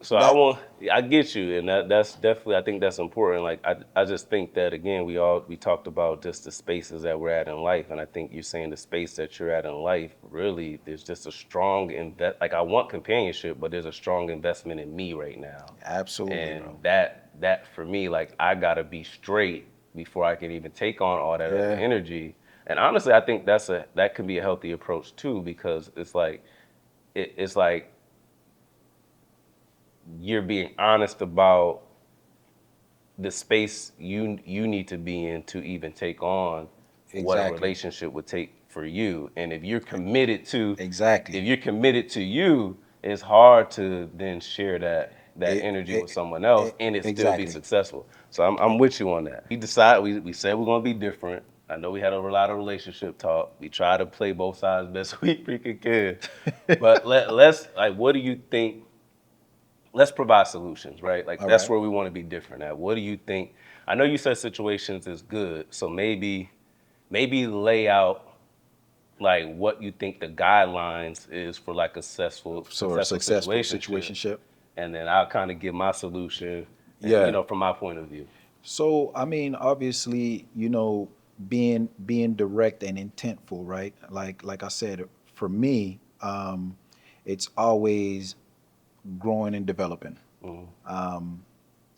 So I that want, I get you, and that's definitely, I think that's important. Like I just think that again, we talked about just the spaces that we're at in life, and I think you're saying the space that you're at in life, really, there's just a strong invest. Like I want companionship, but there's a strong investment in me right now, absolutely, and bro. that for me, like I gotta be straight before I can even take on all that other Yeah, energy. And honestly, I think that can be a healthy approach too, because it's like it's like you're being honest about the space you need to be in to even take on what a exactly, relationship would take for you. And exactly. if you're committed to you, it's hard to then share that It, energy with it, someone else it and it still be exactly. successful. So I'm with you on that. We said we're gonna be different. I know we had a lot of relationship talk. We try to play both sides best we freaking can. But let's like, what do you think? Let's provide solutions, right? Like All that's right. where we want to be different at. What do you think? I know you said situations is good, so maybe lay out like what you think the guidelines is for like a So a successful successful situationship, situationship. and then I'll kind of give my solution, Yeah. from my point of view. So I mean, obviously, being direct and intentful, right? Like I said, for me, it's always growing and developing. Mhm.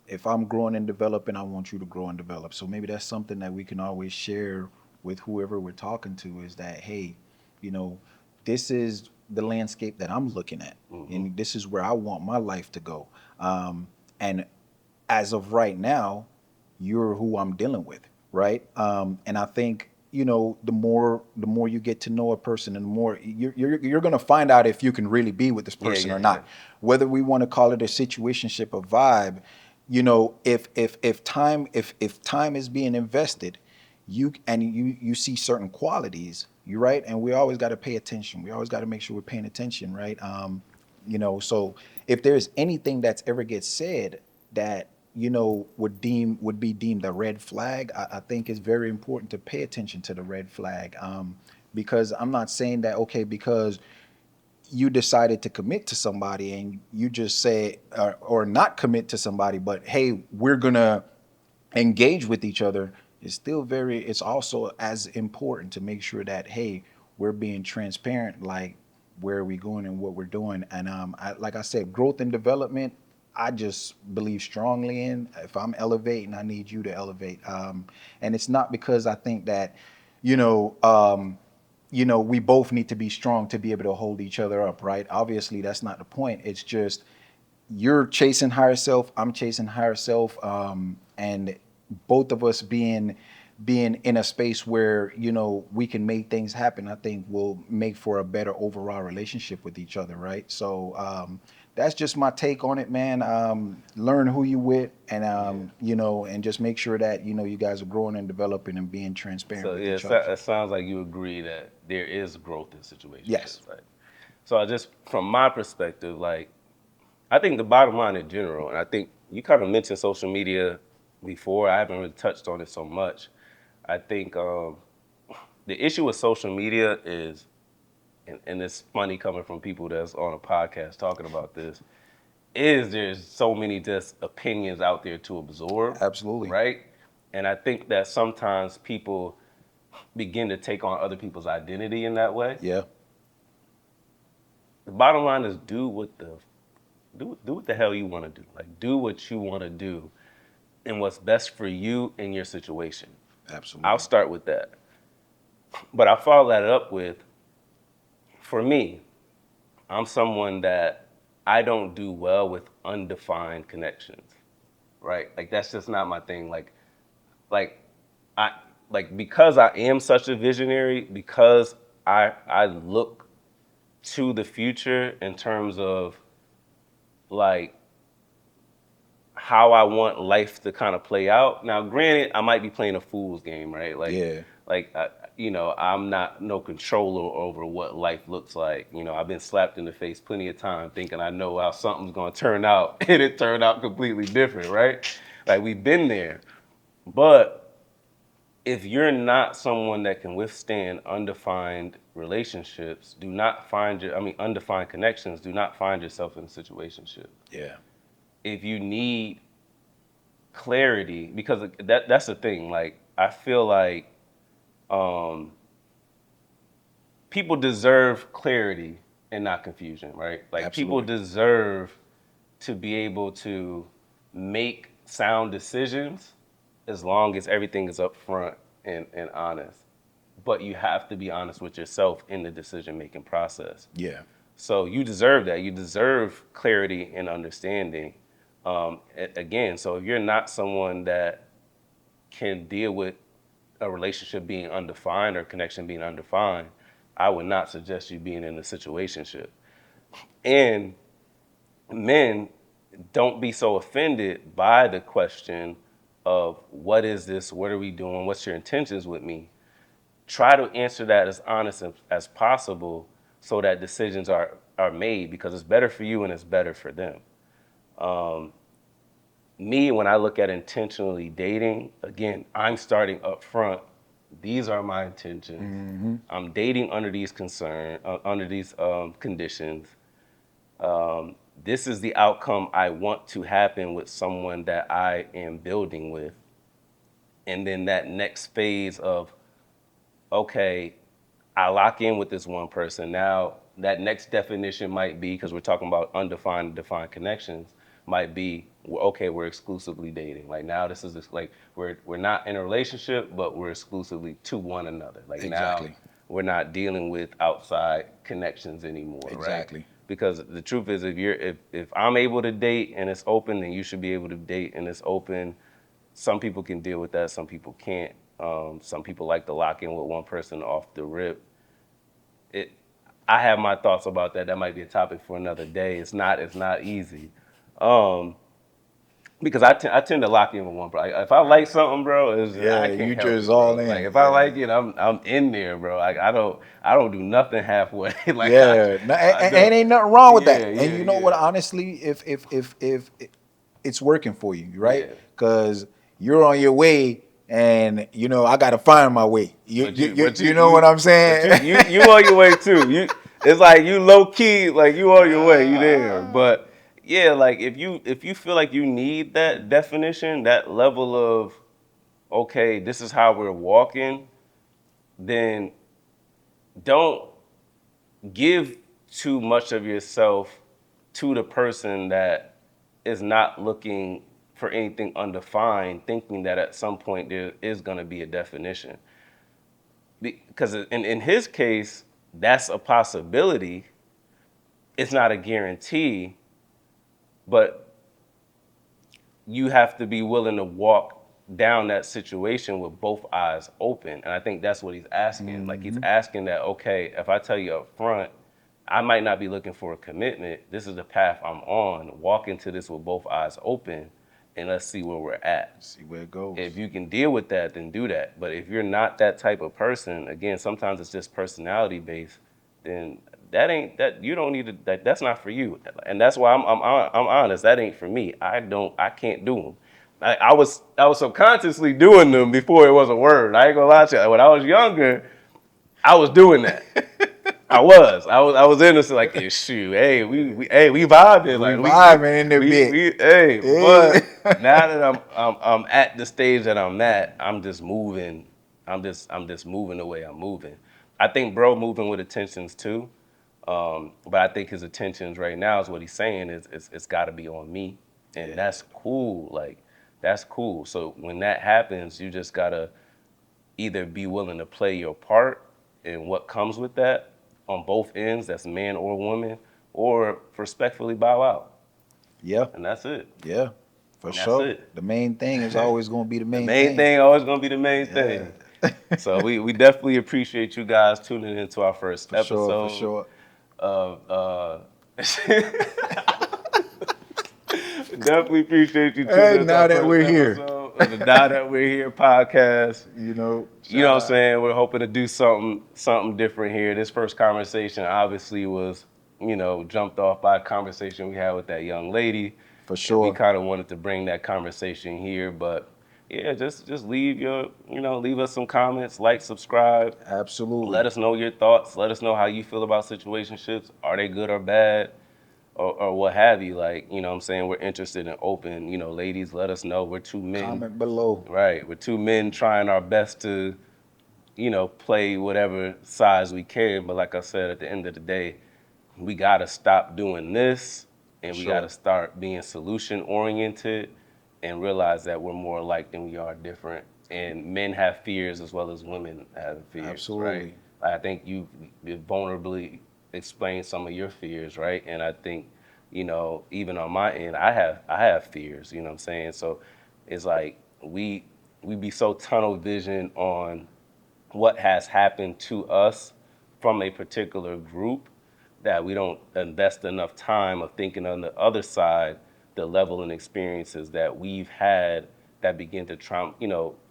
If I'm growing and developing, I want you to grow and develop. So maybe that's something that we can always share with whoever we're talking to is that, hey, you know, this is the landscape that I'm looking at, Mhm. and this is where I want my life to go. And as of right now, you're who I'm dealing with, right? And I think the more you get to know a person, and the more you're going to find out if you can really be with this Yeah, person yeah, or yeah. not. Whether we want to call it a situationship, a vibe, if time is being invested, you see certain qualities, you right, and we always got to pay attention. We always got to make sure we're paying attention, right? So if there's anything that's ever gets said that would be deemed a red flag, I think it's very important to pay attention to the red flag, because I'm not saying that, okay, because you decided to commit to somebody and you just say, or not commit to somebody, but hey, we're gonna engage with each other, is still it's also as important to make sure that, hey, we're being transparent, like where are we going and what we're doing. And like I said, growth and development, I just believe strongly in. If I'm elevating, I need you to elevate. And it's not because I think that, you know, we both need to be strong to be able to hold each other up, right? Obviously, that's not the point. It's just you're chasing higher self, I'm chasing higher self, and both of us being in a space where we can make things happen, I think will make for a better overall relationship with each other, right? So that's just my take on it, man. Learn who you with, and Yeah. and just make sure that you guys are growing and developing and being transparent So with yeah, each other. it sounds like you agree that there is growth in Yes, situationships. Like, so I just from my perspective, like I think the bottom line in general, and I think you kind of mentioned social media before. I haven't really touched on it so much. I think the issue with social media is, and it's funny coming from people that's on a podcast talking about this, is there's so many just opinions out there to absorb, absolutely. right? And I think that sometimes people begin to take on other people's identity in that way. Yeah, The bottom line is do what the hell you want to do. Like do what you want to do and what's best for you in your situation. I'll absolutely. start with that. But I follow that up with, for me, I'm someone that I don't do well with undefined connections, right? Like that's just not my thing. Like I like because I am such a visionary, because I look to the future in terms of like how I want life to kind of play out. Now, granted, I might be playing a fool's game, right? Yeah. I'm not no controller over what life looks like. I've been slapped in the face plenty of time thinking I know how something's going to turn out, and it turned out completely different, right? Like we've been there. But if you're not someone that can withstand undefined relationships, undefined connections, do not find yourself in a situationship. Yeah. If you need clarity, because that's the thing. Like I feel like um, people deserve clarity and not confusion, right? Like people Absolutely. deserve to be able to make sound decisions as long as everything is upfront and honest. But you have to be honest with yourself in the decision making process. Yeah. So you deserve that. You deserve clarity and understanding. Again, so if you're not someone that can deal with a relationship being undefined or connection being undefined, I would not suggest you being in a situationship. And men, don't be so offended by the question of what is this, what are we doing, what's your intentions with me. Try to answer that as honest as possible so that decisions are made, because it's better for you and it's better for them. Me, when I look at intentionally dating, again, I'm starting up front. These are my intentions. Mm-hmm. I'm dating under these conditions. This is the outcome I want to happen with someone that I am building with. And then that next phase of, okay, I lock in with this one person. Now, that next definition might be, because we're talking about undefined and defined connections, might be, okay, we're exclusively dating. Like now, this is just like we're not in a relationship, but we're exclusively to one another. Like now, Exactly. we're not dealing with outside connections anymore, right? Exactly. Because the truth is, if I'm able to date and it's open, then you should be able to date and it's open. Some people can deal with that, some people can't. Some people like to lock in with one person off the rip. It, I have my thoughts about that. That might be a topic for another day. It's not easy, um, because I tend to lock in with one. Bro, if I like something, bro, I Yeah, can't you help just it, all bro. Like in. if I Yeah. like it, I'm in there, bro. Like I don't do nothing halfway. Like Yeah, no, I and don't. ain't nothing wrong with Yeah, that. And yeah, you know what? yeah, Honestly, if it's working for you, right? yeah. Because you're on your way, and I got to find my way. You, But you you, you but you, you know what you, I'm but saying? you on your way too. It's like you low key, like you on your way, you there. But yeah, like if you feel like you need that definition, that level of, okay, this is how we're walking, then don't give too much of yourself to the person that is not looking for anything undefined, thinking that at some point there is going to be a definition. Because in his case, that's a possibility. It's not a guarantee, but you have to be willing to walk down that situation with both eyes open. And I think that's what he's asking. Like he's Hmm. asking that, okay, if I tell you up front, I might not be looking for a commitment. This is the path I'm on. Walk into this with both eyes open and let's see where we're at. See where it goes. If you can deal with that, then do that. But if you're not that type of person, again, sometimes it's just personality based. Then that ain't that you don't need to. That's not for you. And that's why I'm honest. That ain't for me. I can't do them. I was subconsciously doing them before it was a word. I ain't gonna lie to you. When I was younger, I was doing that. I was innocent, like, yeah, shoot, hey, we vibing, We like we vibing in the we bit. we hey, Yeah. but now that I'm at the stage that I'm at, I'm just moving. I'm just moving the way I'm moving. I think bro moving with attentions too, but I think his attentions right now is what he's saying is it's got to be on me, and Yeah. that's cool. Like that's cool. So when that happens, you just gotta either be willing to play your part in what comes with that on both ends, that's man or woman, or respectfully bow out. Yeah. And that's it. Yeah. For And that's sure. it. The main thing is always going to be the The main main thing. thing always gonna be the main Yeah. thing. So we definitely appreciate you guys tuning into our first For sure, for episode sure. of definitely appreciate you tuning And into our now that first we're here, episode of the Now That We're Here podcast. You know shout what I'm out. saying? We're hoping to do something different here. This first conversation obviously was, jumped off by a conversation we had with that young lady. For And we sure. kind of wanted to bring that conversation here. But yeah, just leave leave us some comments, like, subscribe. Let Absolutely. us know your thoughts. Let us know how you feel about situationships. Are they good or bad? Or what have you. Like, you know what I'm saying? We're interested in open, ladies, let us know. We're two men, Comment below. right? We're two men trying our best to, play whatever size we can. But like I said, at the end of the day, we got to stop doing this For and we got to sure. start being solution oriented and realize that we're more alike than we are different. And men have fears as well as women have fears, right? Absolutely. I think you vulnerably explained some of your fears, right? And I think, even on my end, I have fears, you know what I'm saying? So it's like we be so tunnel vision on what has happened to us from a particular group that we don't invest enough time of thinking on the other side, the level and experiences that we've had that begin to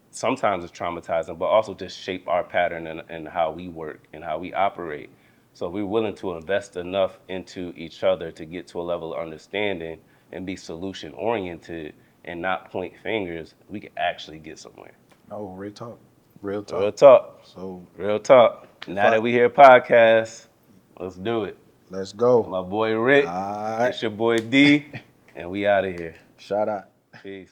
sometimes it's traumatizing, but also just shape our pattern and how we work and how we operate. So we're willing to invest enough into each other to get to a level of understanding and be solution oriented and not point fingers, we can actually get somewhere. No, real talk. Real Real talk. talk. So Real talk. if Now I that we hear podcast, let's do it. let's go. My boy All Rick, right. it's your boy D, and we out of here. Shout out. Peace.